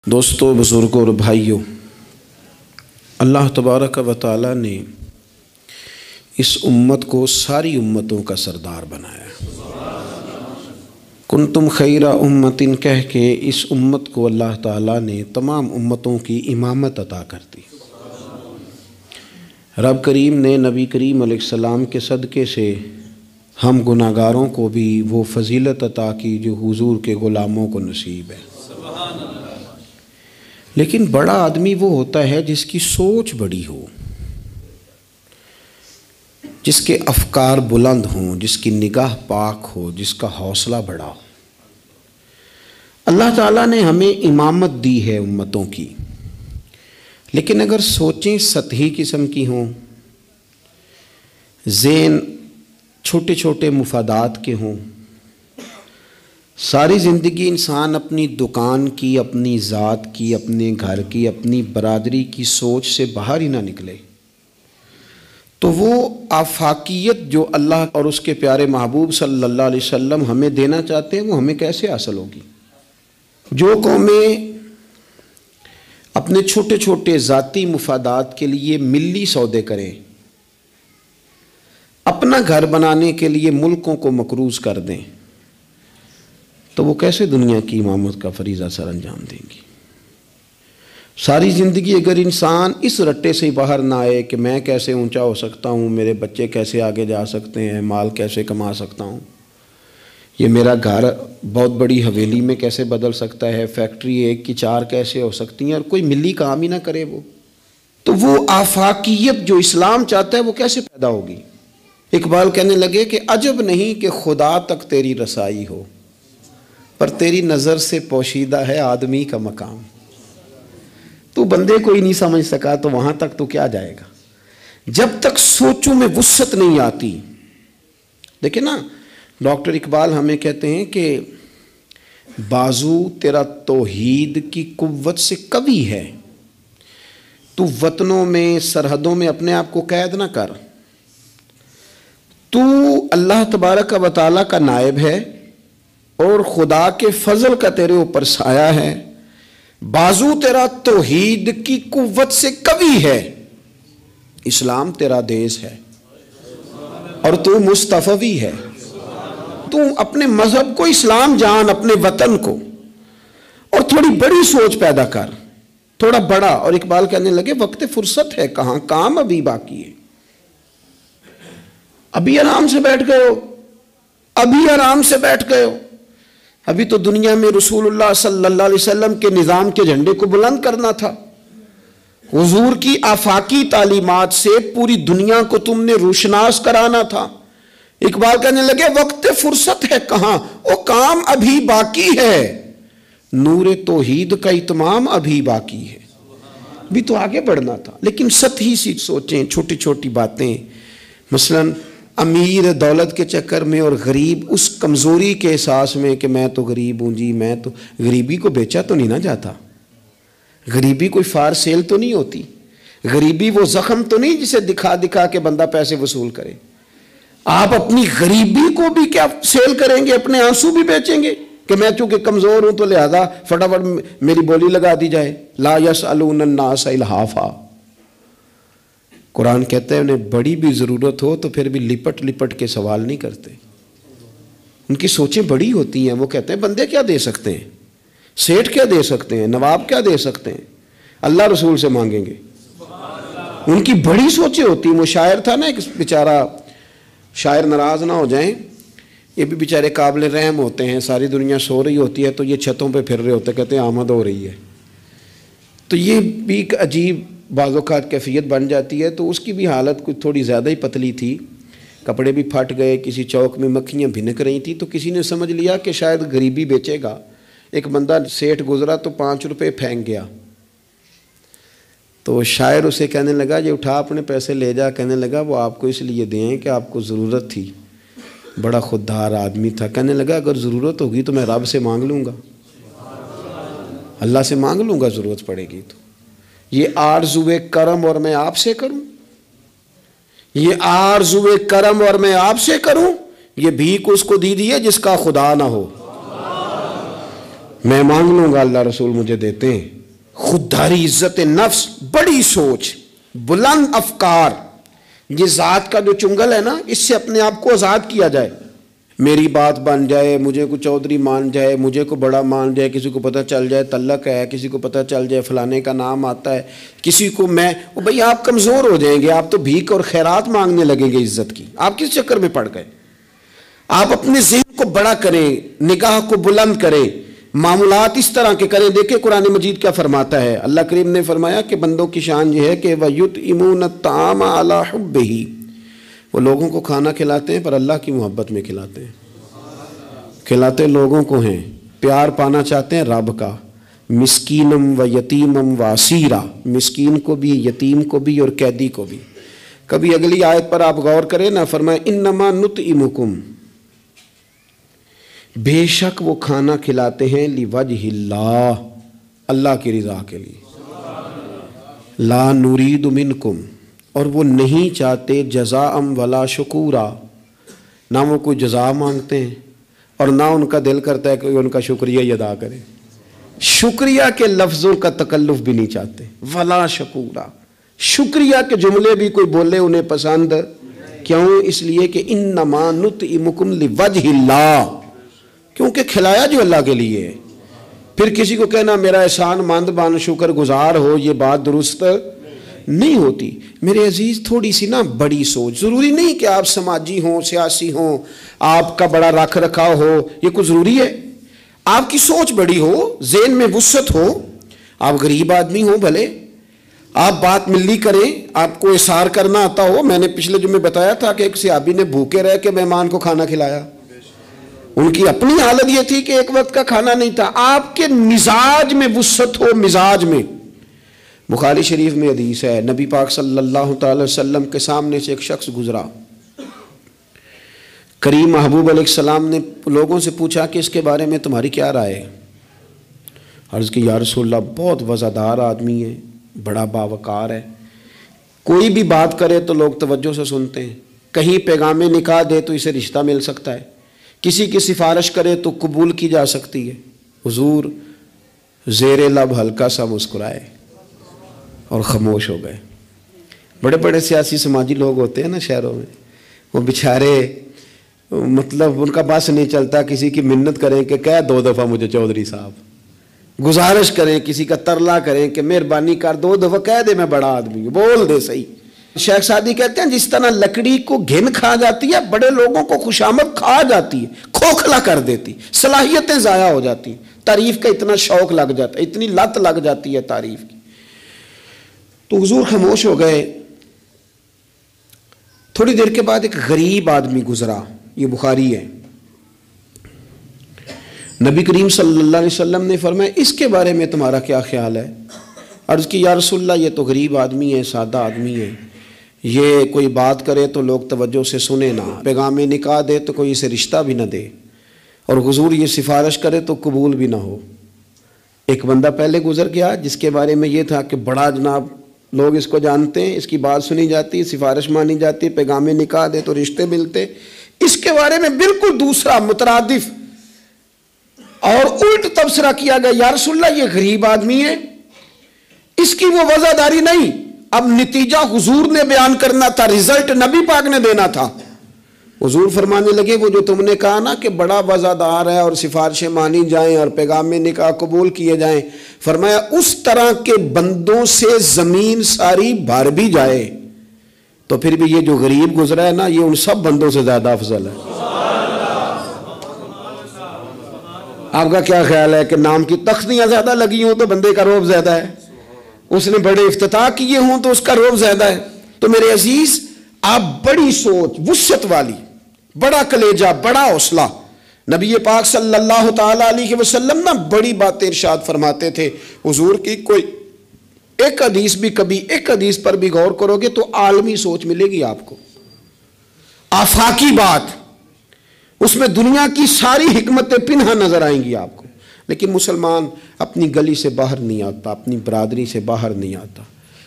دوستو، بزرگوں اور بھائیوں، اللہ تبارک و تعالی نے اس امت کو ساری امتوں کا سردار بنایا۔ کنتم خیر امت کہہ کے اس امت کو اللہ تعالیٰ نے تمام امتوں کی امامت عطا کر دی۔ رب کریم نے نبی کریم علیہ السلام کے صدقے سے ہم گناہگاروں کو بھی وہ فضیلت عطا کی جو حضور کے غلاموں کو نصیب ہے۔ لیکن بڑا آدمی وہ ہوتا ہے جس کی سوچ بڑی ہو، جس کے افکار بلند ہوں، جس کی نگاہ پاک ہو، جس کا حوصلہ بڑا ہو۔ اللہ تعالیٰ نے ہمیں امامت دی ہے امتوں کی، لیکن اگر سوچیں سطحی قسم کی ہوں، ذہن چھوٹے چھوٹے مفادات کے ہوں، ساری زندگی انسان اپنی دکان کی، اپنی ذات کی، اپنے گھر کی، اپنی برادری کی سوچ سے باہر ہی نہ نکلے، تو وہ آفاقیت جو اللہ اور اس کے پیارے محبوب صلی اللہ علیہ وسلم ہمیں دینا چاہتے ہیں وہ ہمیں کیسے حاصل ہوگی؟ جو قومیں اپنے چھوٹے چھوٹے ذاتی مفادات کے لیے ملی سودے کریں، اپنا گھر بنانے کے لیے ملکوں کو مقروض کر دیں، تو وہ کیسے دنیا کی امامت کا فریضہ سر انجام دیں گی؟ ساری زندگی اگر انسان اس رٹے سے باہر نہ آئے کہ میں کیسے اونچا ہو سکتا ہوں، میرے بچے کیسے آگے جا سکتے ہیں، مال کیسے کما سکتا ہوں، یہ میرا گھر بہت بڑی حویلی میں کیسے بدل سکتا ہے، فیکٹری 1 کی 4 کیسے ہو سکتی ہیں، اور کوئی ملی کام ہی نہ کرے تو وہ آفاقیت جو اسلام چاہتا ہے وہ کیسے پیدا ہوگی؟ اقبال کہنے لگے کہ عجب نہیں کہ خدا تک تیری رسائی ہو، پر تیری نظر سے پوشیدہ ہے آدمی کا مقام۔ تو بندے کو ہی نہیں سمجھ سکا تو وہاں تک تو کیا جائے گا؟ جب تک سوچوں میں وسعت نہیں آتی۔ دیکھیں نا، ڈاکٹر اقبال ہمیں کہتے ہیں کہ بازو تیرا توحید کی قوت سے قوی ہے، تو وطنوں میں، سرحدوں میں اپنے آپ کو قید نہ کر، تو اللہ تبارک و تعالیٰ کا نائب ہے اور خدا کے فضل کا تیرے اوپر سایہ ہے، بازو تیرا توحید کی قوت سے قوی ہے، اسلام تیرا دیس ہے اور تو مصطفی ہے۔ تو اپنے مذہب کو اسلام جان، اپنے وطن کو، اور تھوڑی بڑی سوچ پیدا کر، تھوڑا بڑا۔ اور اقبال کہنے لگے وقت فرصت ہے کہاں، کام ابھی باقی ہے، ابھی آرام سے بیٹھ گئے ہو، ابھی آرام سے بیٹھ گئے ہو، ابھی تو دنیا میں رسول اللہ صلی اللہ علیہ وسلم کے نظام کے جھنڈے کو بلند کرنا تھا، حضور کی آفاقی تعلیمات سے پوری دنیا کو تم نے روشناس کرانا تھا۔ اقبال کہنے لگے وقت فرصت ہے کہاں، وہ کام ابھی باقی ہے، نور توحید کا اتمام ابھی باقی ہے، بھی تو آگے بڑھنا تھا۔ لیکن سطحی سی سوچیں، چھوٹی چھوٹی باتیں، مثلاً امیر دولت کے چکر میں اور غریب اس کمزوری کے احساس میں کہ میں تو غریب ہوں جی، میں تو، غریبی کو بیچا تو نہیں نہ جاتا، غریبی کوئی فار سیل تو نہیں ہوتی، غریبی وہ زخم تو نہیں جسے دکھا دکھا کے بندہ پیسے وصول کرے۔ آپ اپنی غریبی کو بھی کیا سیل کریں گے، اپنے آنسو بھی بیچیں گے کہ میں چونکہ کمزور ہوں تو لہذا فٹافٹ میری بولی لگا دی جائے؟ لا یسألون الناس الحافا۔ قرآن کہتا ہے انہیں بڑی بھی ضرورت ہو تو پھر بھی لپٹ لپٹ کے سوال نہیں کرتے، ان کی سوچیں بڑی ہوتی ہیں۔ وہ کہتے ہیں بندے کیا دے سکتے ہیں، سیٹھ کیا دے سکتے ہیں، نواب کیا دے سکتے ہیں، اللہ رسول سے مانگیں گے۔ ان کی بڑی سوچیں ہوتی ہیں۔ وہ شاعر تھا نا ایک بیچارہ، شاعر ناراض نہ ہو جائیں، یہ بھی بیچارے قابل رحم ہوتے ہیں، ساری دنیا سو رہی ہوتی ہے تو یہ چھتوں پہ پھر رہے ہوتے، کہتے ہیں آمد ہو رہی ہے، تو یہ بھی ایک عجیب بعض اوقات کیفیت بن جاتی ہے۔ تو اس کی بھی حالت کچھ تھوڑی زیادہ ہی پتلی تھی، کپڑے بھی پھٹ گئے، کسی چوک میں مکھیاں بھنک رہی تھیں، تو کسی نے سمجھ لیا کہ شاید غریبی بیچے گا۔ ایک بندہ سیٹھ گزرا تو 5 روپے پھینک گیا، تو شاعر اسے کہنے لگا یہ اٹھا اپنے پیسے لے جا، کہنے لگا وہ آپ کو اس لیے دیں کہ آپ کو ضرورت تھی، بڑا خوددار آدمی تھا، کہنے لگا اگر ضرورت ہوگی تو میں رب سے مانگ لوں گا، اللہ سے مانگ لوں گا ضرورت پڑے گی تو۔ یہ آرزوئے کرم اور میں آپ سے کروں، یہ آرزوئے کرم اور میں آپ سے کروں، یہ بھیک اس کو دی ہے جس کا خدا نہ ہو۔ میں مانگ لوں گا اللہ رسول مجھے دیتے ہیں. خودداری، عزت نفس، بڑی سوچ، بلند افکار، یہ ذات کا جو چنگل ہے نا، اس سے اپنے آپ کو آزاد کیا جائے. میری بات بن جائے، مجھے کو چودھری مان جائے، مجھے کو بڑا مان جائے، کسی کو پتہ چل جائے تعلق ہے، کسی کو پتہ چل جائے فلانے کا نام آتا ہے، کسی کو میں بھئی آپ کمزور ہو جائیں گے، آپ تو بھیک اور خیرات مانگنے لگیں گے عزت کی. آپ کس چکر میں پڑ گئے؟ آپ اپنے ذہن کو بڑا کریں، نگاہ کو بلند کریں، معاملات اس طرح کے کریں. دیکھیں قرآن مجید کیا فرماتا ہے. اللہ کریم نے فرمایا کہ بندوں کی شان یہ ہے کہ وَيُطْعِمُونَ الطَّعَامَ عَلَىٰ حُبِّهِ، وہ لوگوں کو کھانا کھلاتے ہیں پر اللہ کی محبت میں کھلاتے ہیں. کھلاتے لوگوں کو ہیں، پیار پانا چاہتے ہیں رب کا. مسکینم و یتیمم و اسیرا، مسکین کو بھی، یتیم کو بھی اور قیدی کو بھی. کبھی اگلی آیت پر آپ غور کریں نا، فرمائے انما نطعمکم، بے شک وہ کھانا کھلاتے ہیں لوجہ اللہ، اللہ کی رضا کے لیے. لا نرید منکم، اور وہ نہیں چاہتے جزاء ولا شکورا، نہ وہ کوئی جزا مانگتے ہیں اور نہ ان کا دل کرتا ہے کہ ان کا شکریہ ہی ادا کرے. شکریہ کے لفظوں کا تکلف بھی نہیں چاہتے. ولا شکورا، شکریہ کے جملے بھی کوئی بولے انہیں پسند کیوں؟ اس لیے کہ انما نطعمکم لوجہ اللہ، کیونکہ کھلایا جو اللہ کے لیے ہے. پھر کسی کو کہنا میرا احسان مند بن، شکر گزار ہو، یہ بات درست نہیں ہوتی. میرے عزیز تھوڑی سی نا بڑی سوچ. ضروری نہیں کہ آپ سماجی ہوں، سیاسی ہوں، آپ کا بڑا رکھ رکھاؤ ہو، یہ کچھ ضروری ہے. آپ کی سوچ بڑی ہو، ذہن میں وسعت ہو، آپ غریب آدمی ہو بھلے، آپ بات ملی کریں، آپ کو اثار کرنا آتا ہو. میں نے پچھلے جمعے بتایا تھا کہ ایک صحابی نے بھوکے رہ کے مہمان کو کھانا کھلایا. ان کی اپنی حالت یہ تھی کہ ایک وقت کا کھانا نہیں تھا. آپ کے مزاج میں وسعت ہو، مزاج میں. بخاری شریف میں حدیث ہے، نبی پاک صلی اللہ تعالی وسلم کے سامنے سے ایک شخص گزرا. کریم محبوب علیہ السلام نے لوگوں سے پوچھا کہ اس کے بارے میں تمہاری کیا رائے ہے؟ عرض کی یا رسول اللہ بہت وزادار آدمی ہے، بڑا باوقار ہے، کوئی بھی بات کرے تو لوگ توجہ سے سنتے ہیں، کہیں پیغام نکاح دے تو اسے رشتہ مل سکتا ہے، کسی کی سفارش کرے تو قبول کی جا سکتی ہے. حضور زیر لب ہلکا سا مسکرائے اور خاموش ہو گئے. بڑے بڑے سیاسی سماجی لوگ ہوتے ہیں نا شہروں میں، وہ بیچارے مطلب ان کا بس نہیں چلتا، کسی کی منت کریں کہ کہہ 2 دفعہ مجھے چودھری صاحب، گزارش کریں، کسی کا ترلا کریں کہ مہربانی کر 2 دفعہ کہہ دے میں بڑا آدمی ہوں، بول دے صحیح. شیخ سعدی کہتے ہیں جس طرح لکڑی کو گھن کھا جاتی ہے، بڑے لوگوں کو خوشامد کھا جاتی ہے، کھوکھلا کر دیتی، صلاحیتیں ضائع ہو جاتی ہیں، تعریف کا اتنا شوق لگ جاتا ہے، اتنی لت لگ جاتی ہے تعریف کی. تو حضور خاموش ہو گئے. تھوڑی دیر کے بعد ایک غریب آدمی گزرا، یہ بخاری ہے. نبی کریم صلی اللہ علیہ وسلم نے فرمایا اس کے بارے میں تمہارا کیا خیال ہے؟ عرض کی یا رسول اللہ یہ تو غریب آدمی ہے، سادہ آدمی ہے، یہ کوئی بات کرے تو لوگ توجہ سے سنے نہ، پیغام نکاح دے تو کوئی اسے رشتہ بھی نہ دے، اور حضور یہ سفارش کرے تو قبول بھی نہ ہو. ایک بندہ پہلے گزر گیا جس کے بارے میں یہ تھا کہ بڑا جناب، لوگ اس کو جانتے ہیں، اس کی بات سنی جاتی، سفارش مانی جاتی، پیغام نکاح دے تو رشتے ملتے. اس کے بارے میں بالکل دوسرا مترادف اور الٹ تبصرہ کیا گیا، یا رسول اللہ یہ غریب آدمی ہے، اس کی وہ وزاداری نہیں. اب نتیجہ حضور نے بیان کرنا تھا، رزلٹ نبی پاک نے دینا تھا. حضور فرمانے لگے وہ جو تم نے کہا نا کہ بڑا وزادار ہے اور سفارشیں مانی جائیں اور پیغام نکاح قبول کیے جائیں، فرمایا اس طرح کے بندوں سے زمین ساری بھر بھی جائے تو پھر بھی یہ جو غریب گزرا ہے نا، یہ ان سب بندوں سے زیادہ افضل ہے. آپ کا کیا خیال ہے کہ نام کی تختیاں زیادہ لگی ہوں تو بندے کا روب زیادہ ہے، اس نے بڑے افتتاح کیے ہوں تو اس کا روب زیادہ ہے؟ تو میرے عزیز آپ بڑی سوچ، وسعت والی، بڑا کلیجہ، بڑا حوصلہ. نبی پاک صلی اللہ تعالی علیہ وسلم نا بڑی باتیں ارشاد فرماتے تھے. حضور کی کوئی ایک حدیث بھی، کبھی ایک حدیث پر بھی غور کرو گے تو عالمی سوچ ملے گی آپ کو، آفاقی بات، اس میں دنیا کی ساری حکمتیں پنہا نظر آئیں گی آپ کو. لیکن مسلمان اپنی گلی سے باہر نہیں آتا، اپنی برادری سے باہر نہیں آتا.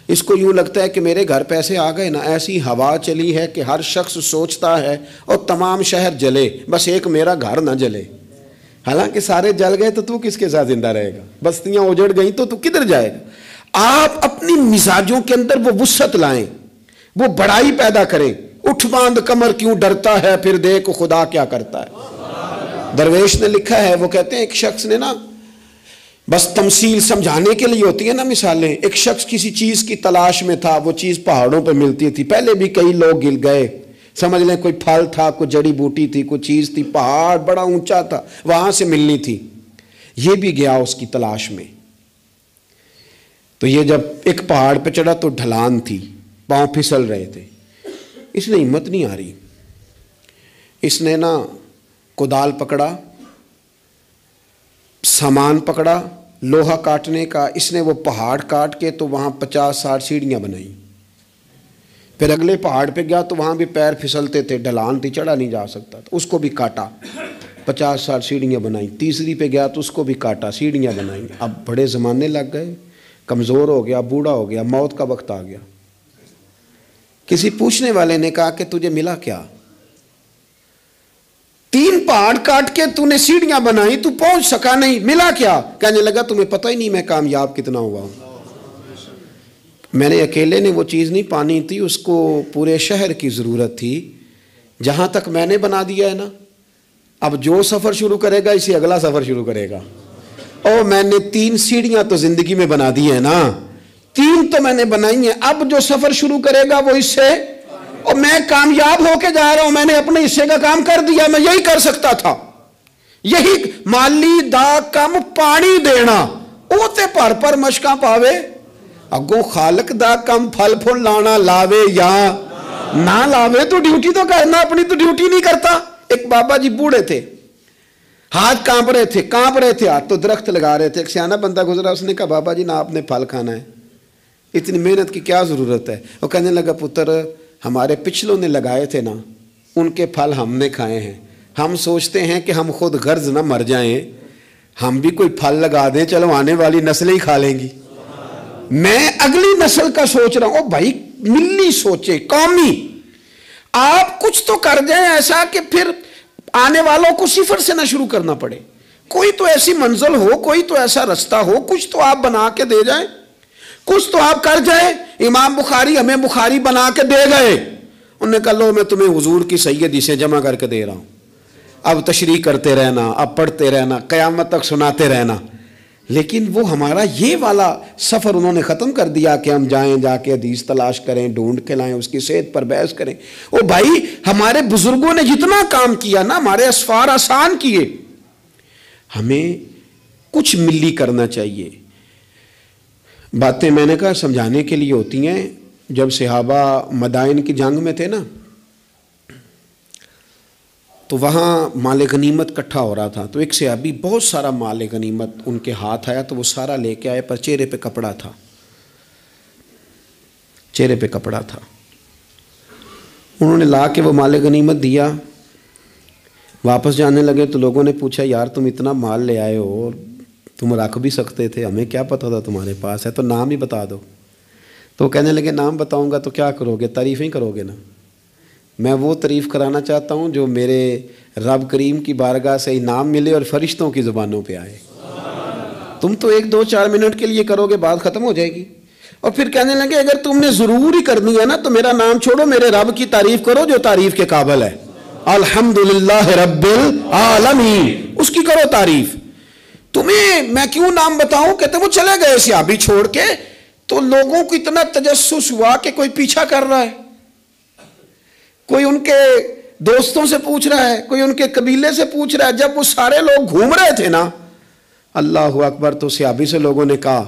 اس کو یوں لگتا ہے کہ میرے گھر پیسے آ گئے نا، ایسی ہوا چلی ہے کہ ہر شخص سوچتا ہے اور تمام شہر جلے، بس ایک میرا گھر نہ جلے. حالانکہ سارے جل گئے تو کس کے ساتھ زندہ رہے گا؟ بستیاں اجڑ گئیں تو کدھر جائے گا؟ آپ اپنی مزاجوں کے اندر وہ وسعت لائیں، وہ بڑائی پیدا کریں۔ اٹھ باندھ کمر کیوں ڈرتا ہے، پھر دیکھ خدا کیا کرتا ہے۔ درویش نے لکھا ہے، وہ کہتے ہیں ایک شخص نے نا، بس تمثیل سمجھانے کے لیے ہوتی ہے نا مثالیں، ایک شخص کسی چیز کی تلاش میں تھا، وہ چیز پہاڑوں پہ ملتی تھی، پہلے بھی کئی لوگ گر گئے، سمجھ لیں کوئی پھل تھا، کوئی جڑی بوٹی تھی، کوئی چیز تھی، پہاڑ بڑا اونچا تھا، وہاں سے ملنی تھی، یہ بھی گیا اس کی تلاش میں۔ تو یہ جب ایک پہاڑ پہ چڑھا تو ڈھلان تھی، پاؤں پھسل رہے تھے، اس نے ہمت نہیں آ رہی، اس نے نا کدال پکڑا، سامان پکڑا لوہا کاٹنے کا، اس نے وہ پہاڑ کاٹ کے تو وہاں 50-60 سیڑھیاں بنائیں۔ پھر اگلے پہاڑ پہ گیا تو وہاں بھی پیر پھسلتے تھے، ڈھلان تھی، چڑھا نہیں جا سکتا تھا، اس کو بھی کاٹا، 50-60 سیڑھیاں بنائیں۔ تیسری پہ گیا تو اس کو بھی کاٹا، سیڑھیاں بنائیں۔ اب بڑے زمانے لگ گئے، کمزور ہو گیا، بوڑھا ہو گیا، موت کا وقت آ گیا۔ کسی پوچھنے والے نے کہا کہ تجھے ملا کیا؟ 3 پہاڑ کاٹ کے تو نے سیڑھیاں بنائی، تو پہنچ سکا نہیں، ملا کیا؟ کہنے لگا تمہیں پتہ ہی نہیں میں کامیاب کتنا ہوا ہوں۔ میں نے اکیلے نے وہ چیز نہیں پانی تھی، اس کو پورے شہر کی ضرورت تھی، جہاں تک میں نے بنا دیا ہے نا، اب جو سفر شروع کرے گا اسی اگلا سفر شروع کرے گا۔ اور میں نے 3 سیڑھیاں تو زندگی میں بنا دی ہیں نا، 3 تو میں نے بنائی ہیں، اب جو سفر شروع کرے گا وہ اس سے، اور میں کامیاب ہو کے جا رہا ہوں، میں نے اپنے حصے کا کام کر دیا، میں یہی کر سکتا تھا۔ یہی مالی دا کم پانی دینا، اوتے پر مشکاں پاوے، اگوں خالق دا کم پھل پھل لانا، لاوے یا نہ لاوے تو ڈیوٹی تو کرنا، اپنی تو ڈیوٹی نہیں کرتا۔ ایک بابا جی بوڑھے تھے، ہاتھ کانپ رہے تھے ہاتھ، تو درخت لگا رہے تھے، ایک سیانہ بندہ گزرا، اس نے کہا بابا جی نہ آپ نے پھل کھانا ہے، اتنی محنت کی کیا ضرورت ہے؟ وہ کہنے لگا پتر ہمارے پچھلوں نے لگائے تھے نا، ان کے پھل ہم نے کھائے ہیں، ہم سوچتے ہیں کہ ہم خود غرض نہ مر جائیں، ہم بھی کوئی پھل لگا دیں، چلو آنے والی نسلیں ہی کھا لیں گی۔ میں اگلی نسل کا سوچ رہا ہوں، بھائی ملی سوچے، قومی، آپ کچھ تو کر دیں ایسا کہ پھر آنے والوں کو صفر سے نہ شروع کرنا پڑے، کوئی تو ایسی منزل ہو، کوئی تو ایسا رستہ ہو، کچھ تو آپ بنا کے دے جائیں، کچھ تو آپ کر جائیں۔ امام بخاری ہمیں بخاری بنا کے دے گئے، انہوں نے کہا لو میں تمہیں حضور کی سیدی سے جمع کر کے دے رہا ہوں، اب تشریح کرتے رہنا، اب پڑھتے رہنا، قیامت تک سناتے رہنا۔ لیکن وہ ہمارا یہ والا سفر انہوں نے ختم کر دیا کہ ہم جائیں، جا کے حدیث تلاش کریں، ڈھونڈ کے لائیں، اس کی صحت پر بحث کریں۔ او بھائی ہمارے بزرگوں نے جتنا کام کیا نا، ہمارے اسفار آسان کیے، ہمیں کچھ ملی کرنا چاہیے۔ باتیں میں نے کہا سمجھانے کے لیے ہوتی ہیں۔ جب صحابہ مدائن کی جنگ میں تھے نا، تو وہاں مال غنیمت کٹھا ہو رہا تھا، تو ایک صحابی بہت سارا مال غنیمت ان کے ہاتھ آیا، تو وہ سارا لے کے آئے، پر چہرے پہ کپڑا تھا، چہرے پہ کپڑا تھا۔ انہوں نے لا کے وہ مال غنیمت دیا، واپس جانے لگے تو لوگوں نے پوچھا یار تم اتنا مال لے آئے ہو، تم رکھ بھی سکتے تھے، ہمیں کیا پتا تھا تمہارے پاس ہے، تو نام ہی بتا دو۔ تو وہ کہنے لگے نام بتاؤں گا تو کیا کرو گے، تعریفیں کرو گے نا، میں وہ تعریف کرانا چاہتا ہوں جو میرے رب کریم کی بارگاہ سے انعام ملے اور فرشتوں کی زبانوں پہ آئے۔ تم تو 1-2-4 منٹ کے لیے کرو گے، بات ختم ہو جائے گی۔ اور پھر کہنے لگے اگر تم نے ضرور ہی کرنی ہے نا تو میرا نام چھوڑو، میرے رب کی تعریف کرو جو تعریف کے قابل ہے، الحمدللہ رب العالمین، اس کی کرو تعریف۔ تمہیں میں کیوں نام بتاؤں؟ کہتے وہ چلے گئے صحابی چھوڑ کے، تو لوگوں کو اتنا تجسس ہوا کہ کوئی پیچھا کر رہا ہے، کوئی ان کے دوستوں سے پوچھ رہا ہے، کوئی ان کے قبیلے سے پوچھ رہا ہے۔ جب وہ سارے لوگ گھوم رہے تھے نا، اللہ اکبر، تو صحابی سے لوگوں نے کہا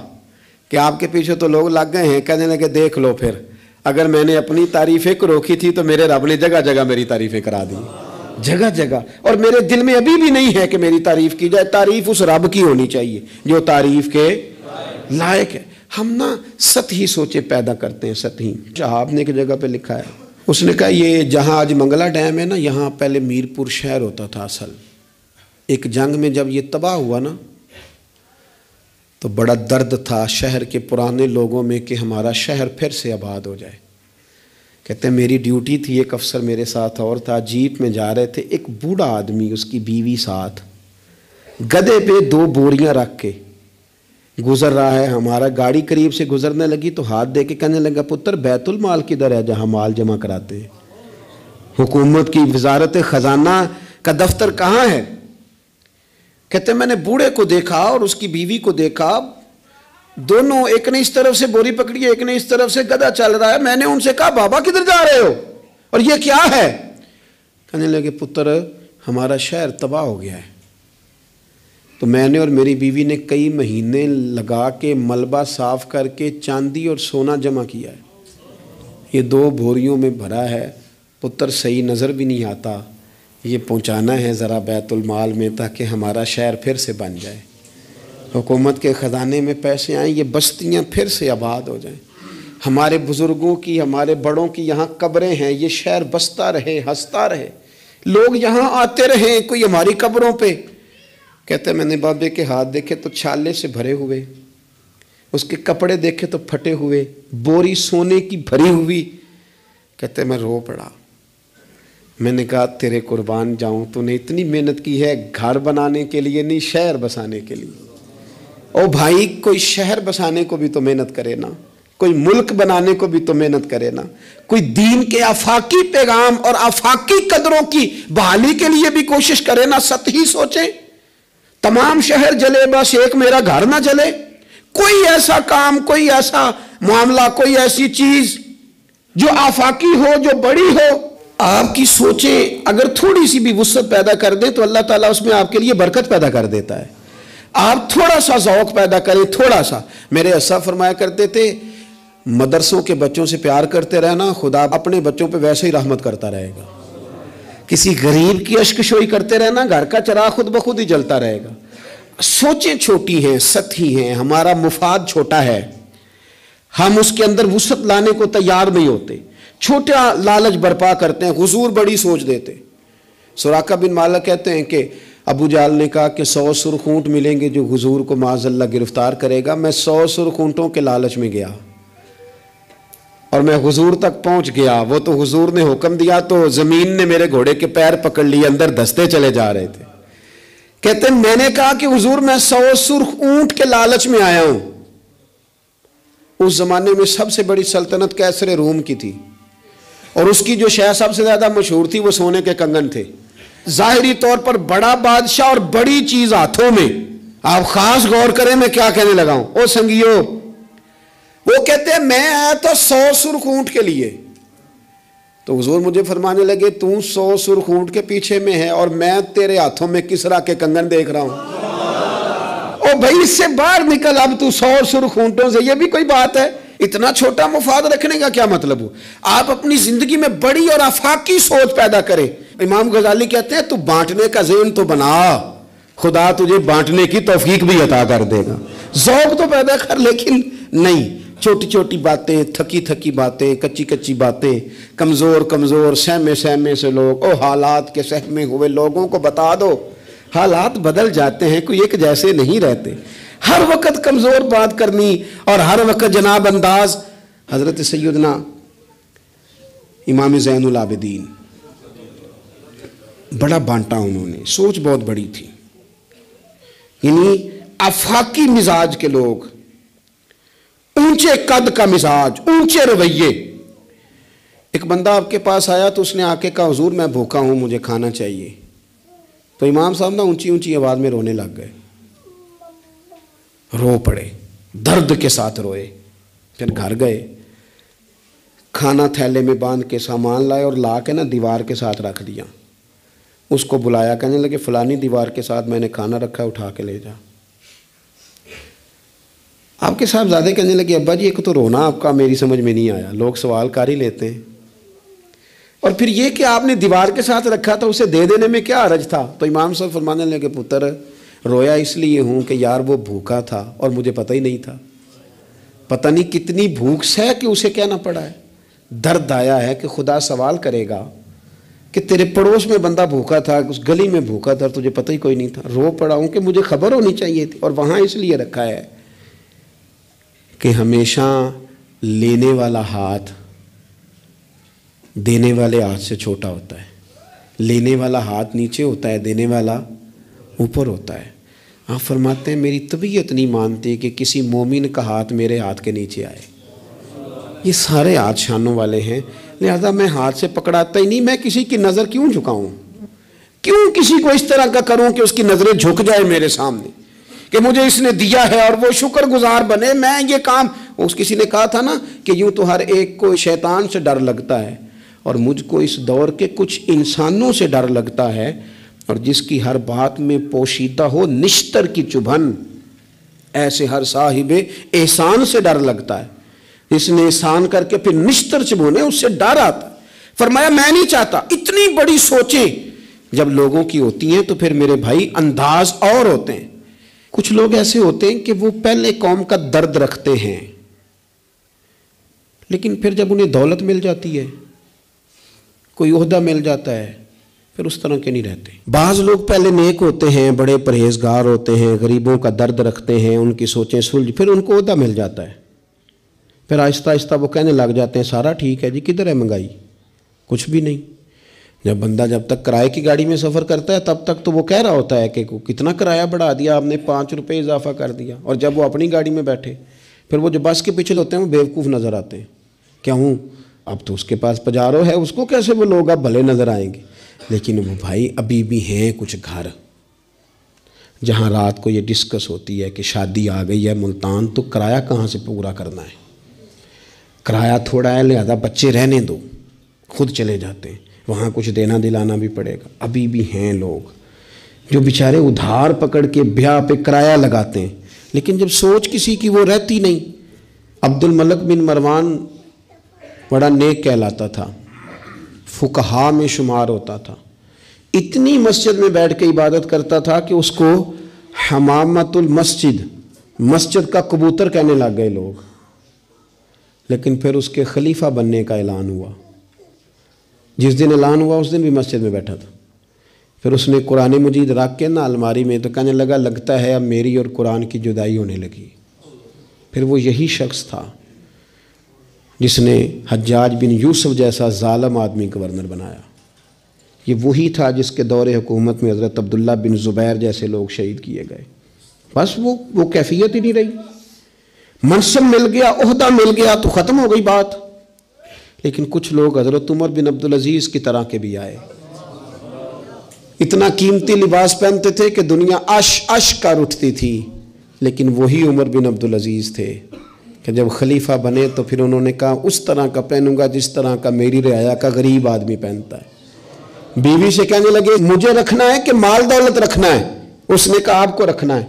کہ آپ کے پیچھے تو لوگ لگ گئے ہیں۔ کہنے لگے دیکھ لو پھر، اگر میں نے اپنی تعریفیں کو روکی تھی تو میرے رب نے جگہ جگہ میری تعریفیں کرا دی، جگہ جگہ، اور میرے دل میں ابھی بھی نہیں ہے کہ میری تعریف کی جائے۔ تعریف اس رب کی ہونی چاہیے جو تعریف کے لائق ہے۔ ہم نا سطحی سوچیں پیدا کرتے ہیں، سطحی۔ شہاب نے ایک جگہ پہ لکھا ہے، اس نے کہا یہ جہاں آج منگلہ ڈیم ہے نا، یہاں پہلے میرپور شہر ہوتا تھا اصل۔ ایک جنگ میں جب یہ تباہ ہوا نا تو بڑا درد تھا شہر کے پرانے لوگوں میں کہ ہمارا شہر پھر سے آباد ہو جائے۔ کہتے ہیں میری ڈیوٹی تھی، ایک افسر میرے ساتھ اور تھا، جیپ میں جا رہے تھے، ایک بوڑھا آدمی، اس کی بیوی ساتھ، گدھے پہ 2 بوریاں رکھ کے گزر رہا ہے. ہمارا گاڑی قریب سے گزرنے لگی تو ہاتھ دے کے کہنے لگا پتر بیت المال کدھر ہے جہاں مال جمع کراتے ہیں؟ حکومت کی وزارت خزانہ کا دفتر کہاں ہے؟ کہتے میں نے بوڑھے کو دیکھا اور اس کی بیوی کو دیکھا, دونوں, ایک نے اس طرف سے بوری پکڑی ہے, ایک نے اس طرف سے, گدھا چل رہا ہے. میں نے ان سے کہا بابا کدھر جا رہے ہو اور یہ کیا ہے؟ کہنے لگے پتر ہمارا شہر تباہ ہو گیا ہے. تو میں نے اور میری بیوی نے کئی مہینے لگا کے ملبہ صاف کر کے چاندی اور سونا جمع کیا ہے. یہ 2 بوریوں میں بھرا ہے. پتر صحیح نظر بھی نہیں آتا, یہ پہنچانا ہے ذرا بیت المال میں تاکہ ہمارا شہر پھر سے بن جائے, حکومت کے خزانے میں پیسے آئیں, یہ بستیاں پھر سے آباد ہو جائیں. ہمارے بزرگوں کی, ہمارے بڑوں کی یہاں قبریں ہیں, یہ شہر بستا رہے, ہنستا رہے, لوگ یہاں آتے رہیں, کوئی ہماری قبروں پہ. کہتے میں نے بابے کے ہاتھ دیکھے تو چھالے سے بھرے ہوئے, اس کے کپڑے دیکھے تو پھٹے ہوئے, بوری سونے کی بھری ہوئی. کہتے میں رو پڑا. میں نے کہا تیرے قربان جاؤں, تو نے اتنی محنت کی ہے گھر بنانے کے لیے نہیں, شہر بسانے کے لیے. او بھائی کوئی شہر بسانے کو بھی تو محنت کرے نا, کوئی ملک بنانے کو بھی تو محنت کرے نا, کوئی دین کے آفاقی پیغام اور آفاقی قدروں کی بحالی کے لیے بھی کوشش کرے نا. سطحی سوچیں, تمام شہر جلے بس ایک میرا گھر نہ جلے. کوئی ایسا کام, کوئی ایسا معاملہ, کوئی ایسی چیز جو آفاقی ہو, جو بڑی ہو. آپ کی سوچیں اگر تھوڑی سی بھی وسعت پیدا کر دیں تو اللہ تعالیٰ اس میں آپ کے لیے برکت پیدا کر دیتا ہے. آپ تھوڑا سا ذوق پیدا کریں, تھوڑا سا. میرے اسا فرمایا کرتے تھے مدرسوں کے بچوں سے پیار کرتے رہنا, خدا اپنے بچوں پہ ویسے ہی رحمت کرتا رہے گا. کسی غریب کی اشکشوئی کرتے رہنا, گھر کا چراغ خود بخود ہی جلتا رہے گا. سوچیں چھوٹی ہیں, سطحی ہیں, ہمارا مفاد چھوٹا ہے, ہم اس کے اندر وسعت لانے کو تیار نہیں ہوتے, چھوٹا لالچ برپا کرتے ہیں, حضور بڑی سوچ دیتے. سراقہ بن مالک کہتے ہیں کہ ابو جہل نے کہا کہ 100 سرخ اونٹ ملیں گے جو حضور کو معاذ اللہ گرفتار کرے گا. میں 100 سرخ اونٹوں کے لالچ میں گیا اور میں حضور تک پہنچ گیا. وہ تو حضور نے حکم دیا تو زمین نے میرے گھوڑے کے پیر پکڑ لیے, اندر دھستے چلے جا رہے تھے. کہتے ہیں میں نے کہا کہ حضور میں 100 سرخ اونٹ کے لالچ میں آیا ہوں. اس زمانے میں سب سے بڑی سلطنت کیسر روم کی تھی, اور اس کی جو شے سب سے زیادہ مشہور تھی وہ سونے کے کنگن تھے. ظاہری طور پر بڑا بادشاہ اور بڑی چیز ہاتھوں میں. آپ خاص غور کریں میں کیا کہنے لگا ہوں. او سنگیو, وہ کہتے ہیں میں آیا تو 100 سرخ اونٹ کے لیے. تو حضور مجھے فرمانے لگے تو 100 سرخ اونٹ کے پیچھے میں ہے اور میں تیرے ہاتھوں میں کسرا کے کنگن دیکھ رہا ہوں. او بھائی اس سے باہر نکل, اب تو 100 سرخ اونٹوں سے, یہ بھی کوئی بات ہے؟ اتنا چھوٹا مفاد رکھنے کا کیا مطلب ہو؟ آپ اپنی زندگی میں بڑی اور آفاقی سوچ پیدا کریں. امام غزالی کہتے ہیں تو بانٹنے کا ذہن تو بنا, خدا تجھے بانٹنے کی توفیق بھی عطا کر دے گا. ذوق تو پیدا کر, لیکن نہیں, چھوٹی چھوٹی باتیں, تھکی تھکی باتیں, کچی کچی باتیں, کمزور کمزور سہمے سہمے سے لوگ. او حالات کے سہمے ہوئے لوگوں کو بتا دو حالات بدل جاتے ہیں, کوئی ایک جیسے نہیں رہتے. ہر وقت کمزور بات کرنی اور ہر وقت جناب انداز. حضرت سیدنا امام زین العابدین بڑا بانٹا, انہوں نے سوچ بہت بڑی تھی, یعنی آفاقی مزاج کے لوگ, اونچے قد کا مزاج, اونچے رویے. ایک بندہ آپ کے پاس آیا تو اس نے آ کے کہا حضور میں بھوکا ہوں, مجھے کھانا چاہیے. تو امام صاحب نا اونچی اونچی آواز میں رونے لگ گئے, رو پڑے, درد کے ساتھ روئے. پھر گھر گئے, کھانا تھیلے میں باندھ کے سامان لائے اور لا کے نا دیوار کے ساتھ رکھ دیا. اس کو بلایا, کہنے لگے فلانی دیوار کے ساتھ میں نے کھانا رکھا, اٹھا کے لے جا. آپ کے صاحبزادے کہنے لگے ابا جی ایک تو رونا آپ کا میری سمجھ میں نہیں آیا, لوگ سوال کر ہی لیتے ہیں, اور پھر یہ کہ آپ نے دیوار کے ساتھ رکھا تھا اسے دے دینے میں کیا حرج تھا. تو امام صاحب فرمانے لگے پتر رویا اس لیے ہوں کہ یار وہ بھوکا تھا اور مجھے پتہ ہی نہیں تھا, پتہ نہیں کتنی بھوک سہ کہ اسے کہنا پڑا ہے. درد آیا ہے کہ خدا سوال کرے گا کہ تیرے پڑوس میں بندہ بھوکا تھا, اس گلی میں بھوکا تھا, تجھے پتہ ہی کوئی نہیں تھا. رو پڑا ہوں کہ مجھے خبر ہونی چاہیے تھی. اور وہاں اس لیے رکھا ہے کہ ہمیشہ لینے والا ہاتھ دینے والے ہاتھ سے چھوٹا ہوتا ہے, لینے والا ہاتھ نیچے ہوتا ہے, دینے والا اوپر ہوتا ہے. آپ فرماتے ہیں میری طبیعت نہیں مانتی کہ کسی مومن کا ہاتھ میرے ہاتھ کے نیچے آئے. یہ سارے ہاتھ شانوں والے ہیں، لہذا میں ہاتھ سے پکڑاتا ہی نہیں. میں کسی کی نظر کیوں جھکاؤں؟ کیوں کسی کو اس طرح کا کروں کہ اس کی نظریں جھک جائے میرے سامنے کہ مجھے اس نے دیا ہے اور وہ شکر گزار بنے. میں یہ کام، اس کسی نے کہا تھا نا کہ یوں تو ہر ایک کو شیطان سے ڈر لگتا ہے، اور مجھ کو اس دور کے کچھ انسانوں سے ڈر لگتا ہے، اور جس کی ہر بات میں پوشیدہ ہو نشتر کی چبھن، ایسے ہر صاحب احسان سے ڈر لگتا ہے. اس نے احسان کر کے پھر نشتر چبھونے، اس سے ڈر آتا. فرمایا میں نہیں چاہتا. اتنی بڑی سوچیں جب لوگوں کی ہوتی ہیں تو پھر میرے بھائی انداز اور ہوتے ہیں. کچھ لوگ ایسے ہوتے ہیں کہ وہ پہلے قوم کا درد رکھتے ہیں، لیکن پھر جب انہیں دولت مل جاتی ہے، کوئی عہدہ مل جاتا ہے، پھر اس طرح کے نہیں رہتے. بعض لوگ پہلے نیک ہوتے ہیں، بڑے پرہیزگار ہوتے ہیں، غریبوں کا درد رکھتے ہیں، ان کی سوچیں سلجھ، پھر ان کو عہدہ مل جاتا ہے، پھر آہستہ آہستہ وہ کہنے لگ جاتے ہیں سارا ٹھیک ہے جی، کدھر ہے مہنگائی؟ کچھ بھی نہیں. بندہ جب تک کرائے کی گاڑی میں سفر کرتا ہے تب تک تو وہ کہہ رہا ہوتا ہے کہ کتنا کرایہ بڑھا دیا آپ نے، 5 روپے اضافہ کر دیا. اور جب وہ اپنی گاڑی میں بیٹھے، پھر وہ جو بس کے پیچھے ہوتے ہیں وہ بیوقوف نظر آتے ہیں. کیا ہوں اب تو اس کے پاس پجارو ہے، اس کو کیسے وہ لوگ اب بھلے نظر آئیں گے. لیکن وہ بھائی ابھی بھی ہیں کچھ گھر جہاں رات کو یہ ڈسکس ہوتی ہے کہ شادی آ گئی ہے ملتان، تو کرایہ کہاں سے پورا کرنا ہے؟ کرایہ تھوڑا ہے، لہذا بچے رہنے دو، خود چلے جاتے ہیں. وہاں کچھ دینا دلانا بھی پڑے گا. ابھی بھی ہیں لوگ جو بیچارے ادھار پکڑ کے بیاہ پہ کرایہ لگاتے ہیں، لیکن جب سوچ کسی کی وہ رہتی نہیں. عبد الملک بن مروان بڑا نیک کہلاتا تھا، فقہا میں شمار ہوتا تھا. اتنی مسجد میں بیٹھ کے عبادت کرتا تھا کہ اس کو حمامت المسجد، مسجد کا کبوتر کہنے لگ گئے لوگ. لیکن پھر اس کے خلیفہ بننے کا اعلان ہوا. جس دن اعلان ہوا اس دن بھی مسجد میں بیٹھا تھا. پھر اس نے قرآن مجید رکھ کے نا الماری میں، تو کہنے لگا لگتا ہے اب میری اور قرآن کی جدائی ہونے لگی. پھر وہ یہی شخص تھا جس نے حجاج بن یوسف جیسا ظالم آدمی گورنر بنایا. یہ وہی تھا جس کے دور حکومت میں حضرت عبداللہ بن زبیر جیسے لوگ شہید کیے گئے. بس وہ کیفیت ہی نہیں رہی. منصب مل گیا، عہدہ مل گیا تو ختم ہو گئی بات. لیکن کچھ لوگ حضرت عمر بن عبدالعزیز کی طرح کے بھی آئے، اتنا قیمتی لباس پہنتے تھے کہ دنیا عش کر اٹھتی تھی. لیکن وہی عمر بن عبدالعزیز تھے کہ جب خلیفہ بنے تو پھر انہوں نے کہا اس طرح کا پہنوں گا جس طرح کا میری رعایا کا غریب آدمی پہنتا ہے. بیوی سے کہنے لگے مجھے رکھنا ہے کہ مال دولت رکھنا ہے؟ اس نے کہا آپ کو رکھنا ہے.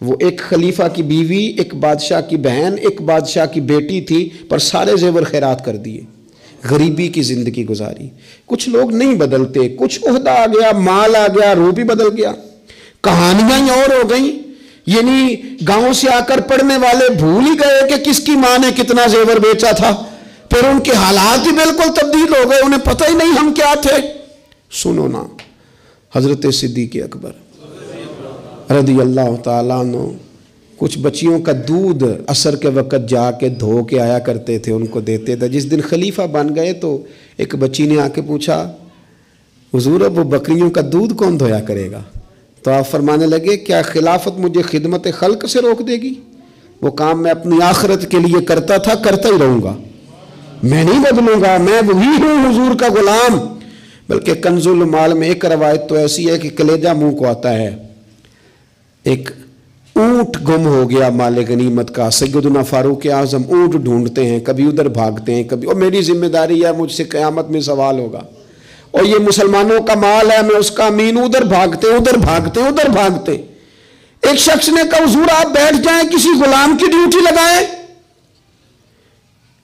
وہ ایک خلیفہ کی بیوی، ایک بادشاہ کی بہن، ایک بادشاہ کی بیٹی تھی، پر سارے زیور خیرات کر دیے، غریبی کی زندگی گزاری. کچھ لوگ نہیں بدلتے، کچھ عہدہ آ گیا، مال آ گیا، روح بھی بدل گیا. کہانیاں ہی اور ہو گئیں. یعنی گاؤں سے آ کر پڑھنے والے بھول ہی گئے کہ کس کی ماں نے کتنا زیور بیچا تھا. پھر ان کے حالات ہی بالکل تبدیل ہو گئے، انہیں پتہ ہی نہیں ہم کیا تھے. سنو نا، حضرت صدیق اکبر رضی اللہ تعالیٰ عنہ کچھ بچیوں کا دودھ عصر کے وقت جا کے دھو کے آیا کرتے تھے، ان کو دیتے تھے. جس دن خلیفہ بن گئے تو ایک بچی نے آ کے پوچھا حضور اب وہ بکریوں کا دودھ کون دھویا کرے گا؟ تو آپ فرمانے لگے کیا خلافت مجھے خدمت خلق سے روک دے گی؟ وہ کام میں اپنی آخرت کے لیے کرتا تھا، کرتا ہی رہوں گا، میں نہیں بدلوں گا، میں وہی ہوں حضور کا غلام. بلکہ کنز المال میں ایک روایت تو ایسی ہے کہ کلیجہ منہ کو آتا ہے. ایک اونٹ گم ہو گیا مال غنیمت کا. سیدنا فاروق اعظم اونٹ ڈھونڈتے ہیں، کبھی ادھر بھاگتے ہیں، کبھی اور میری ذمہ داری ہے، مجھ سے قیامت میں سوال ہوگا، اور یہ مسلمانوں کا مال ہے، میں اس کا امین. ادھر بھاگتے ادھر بھاگتے ادھر بھاگتے. ایک شخص نے کہا حضور آپ بیٹھ جائیں، کسی غلام کی ڈیوٹی لگائیں.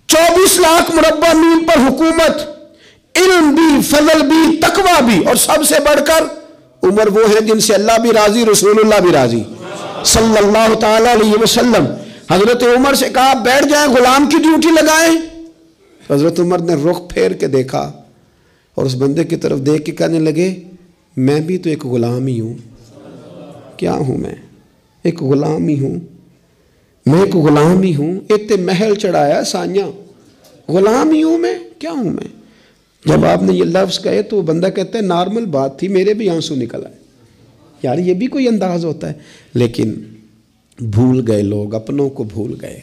24 لاکھ مربع میل پر حکومت، علم بھی، فضل بھی، تقوی بھی، اور سب سے بڑھ کر عمر وہ ہے جن سے اللہ بھی راضی، رسول اللہ بھی راضی صلی اللہ تعالی علیہ وسلم. حضرت عمر سے کہا بیٹھ جائیں، غلام کی ڈیوٹی لگائیں. حضرت عمر نے رخ پھیر کے دیکھا اور اس بندے کی طرف دیکھ کے کہنے لگے میں بھی تو ایک غلام ہی ہوں. کیا ہوں میں؟ ایک غلام ہی ہوں. میں ایک غلام ہی ہوں. اتنے محل چڑھایا سانیاں، غلام ہی ہوں میں. کیا ہوں میں؟ جب آپ نے یہ لفظ کہے تو وہ بندہ کہتا ہے نارمل بات تھی، میرے بھی آنسو نکل آئے. یار یہ بھی کوئی انداز ہوتا ہے. لیکن بھول گئے لوگ، اپنوں کو بھول گئے،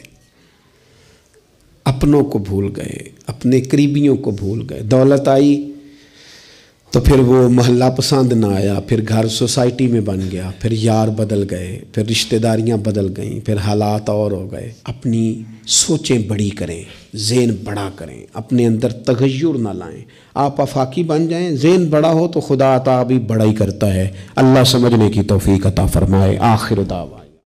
اپنوں کو بھول گئے، اپنے قریبیوں کو بھول گئے. دولت آئی تو پھر وہ محلہ پسند نہ آیا، پھر گھر سوسائٹی میں بن گیا، پھر یار بدل گئے، پھر رشتہ داریاں بدل گئیں، پھر حالات اور ہو گئے. اپنی سوچیں بڑی کریں، ذہن بڑا کریں، اپنے اندر تغیر نہ لائیں. آپ آفاقی بن جائیں، ذہن بڑا ہو تو خدا عطا بھی بڑا ہی کرتا ہے. اللہ سمجھنے کی توفیق عطا فرمائے. آخر دعوانا